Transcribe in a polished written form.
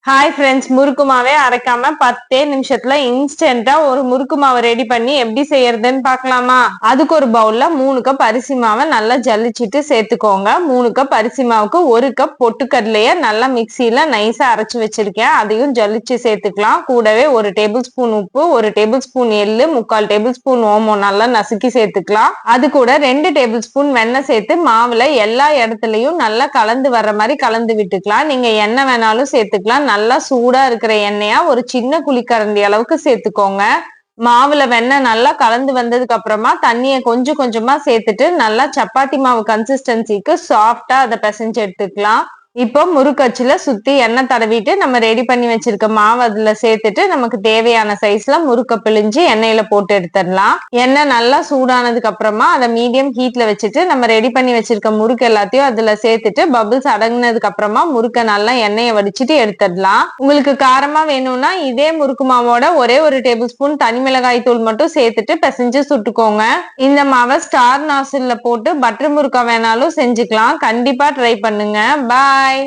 Hi friends, முறுக்கு மாவே அரைக்காம 10 நிமிஷத்துல இன்ஸ்டன்டா ஒரு முறுக்கு மாவை ரெடி பண்ணி எப்படி செய்யறதுன்னு பார்க்கலாமா? அதுக்கு ஒரு பவுல்ல 3 கப் அரிசி மாவை நல்லா ஜல்லிச்சிட்டு சேர்த்துக்கோங்க. 3 கப் அரிசி மாவுக்கு 1 கப் பொட்டுக்கடலைய நல்லா மிக்சியில நைஸா அரைச்சு வச்சிருக்கேன். அதையும் ஜல்லிச்சு சேர்த்துக்கலாம். கூடவே 1 டேபிள் ஸ்பூன் உப்பு, 1 டேபிள் ஸ்பூன் எள்ளு, 3/4 டேபிள் ஸ்பூன் ஓமம் நல்லா நசுக்கி சேர்த்துக்கலாம். அது கூட 2 டேபிள் ஸ்பூன் வெண்ணெய் சேர்த்து மாவுல எல்லா இடத்துலயும் நல்லா கலந்து வர்ற மாதிரி கலந்து விட்டுக்கலாம். நீங்க எண்ணெய் வேணாலும் சேர்த்துக்கலாம். நல்லா சூடா இருக்கிற எண்ணெயா ஒரு சின்ன குழிக்கரண்டி அளவுக்கு சேர்த்துக்கோங்க. மாவுல வெண்ணெய் நல்லா கலந்து வந்ததுக்கு அப்புறமா தண்ணியை கொஞ்சம் கொஞ்சமா சேர்த்துட்டு நல்லா சப்பாத்தி மாவு கன்சிஸ்டன்சிக்கு சாஃப்டா அதை பிசைஞ்சு எடுத்துக்கலாம். இப்போ முறுக்கச்சுல சுத்தி எண்ணெய் தடவிட்டு நம்ம ரெடி பண்ணி வச்சிருக்க மாவு அதுல சேர்த்துட்டு நமக்கு தேவையான சைஸ்ல முறுக்க பிழிஞ்சு எண்ணெயில போட்டு எடுத்துடலாம். எண்ணெய் நல்லா சூடானதுக்கு அப்புறமா அதை மீடியம் ஹீட்ல வச்சுட்டு நம்ம ரெடி பண்ணி வச்சிருக்க முறுக்கு எல்லாத்தையும் அதுல சேர்த்துட்டு பபிள்ஸ் அடங்கினதுக்கு அப்புறமா முறுக்க நல்லா எண்ணெயை வடிச்சிட்டு எடுத்துடலாம். உங்களுக்கு காரமா வேணும்னா இதே முறுக்கு மாவோட ஒரே 1 டேபிள் ஸ்பூன் தனி மிளகாய் தூள் மட்டும் சேர்த்துட்டு பிசைஞ்சு சுட்டுக்கோங்க. இந்த மாவை ஸ்டார் நாசில்ல போட்டு பட்டர் முறுக்கா வேணாலும் செஞ்சுக்கலாம். கண்டிப்பா ட்ரை பண்ணுங்க. பாய்.